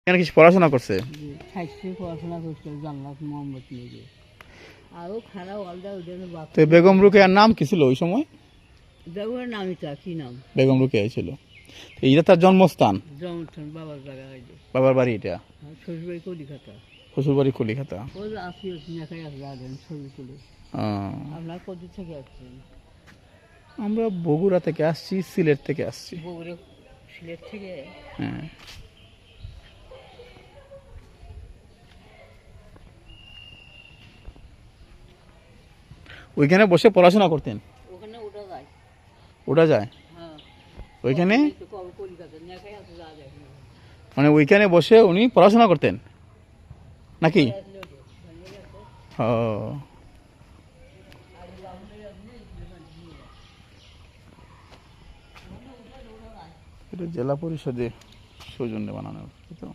এখানে কিছু পড়াশোনা করছে? পড়াশোনা করছে জান্নাত মোহাম্মদ নিয়ে আরও খারাপ আলাদা ওদের তো বেগম রোকেয়ার নাম কি ছিল ওই সময়? বেগমের নামই তা কি নাম বেগম রোকেয়া ছিল। এইটা তার জন্মস্থান, জন্মস্থান বাবার জায়গা হয়েছে। বাবার বাড়ি এটা, শ্বশুরবাড়ি কলিকাতা। শ্বশুরবাড়ি কলিকাতা। ওই যে আসি নেখাই আসবেন ছবি তুলে। আপনার কত থেকে আসছেন? আমরা বগুড়া থেকে আসছি, সিলেট থেকে আসছি। বগুড়া সিলেট থেকে? হ্যাঁ। ওইখানে বসে পড়াশোনা করতেন? ওখানে ওটা যায়। ওটা যায়? হ্যাঁ। ওইখানে কলিকাতা নেখাই আসে যাওয়া যায়। মানে ওইখানে বসে উনি পড়াশোনা করতেন নাকি? ও, এটা জেলা পরিষদে সৌজন্যে বানানো তো।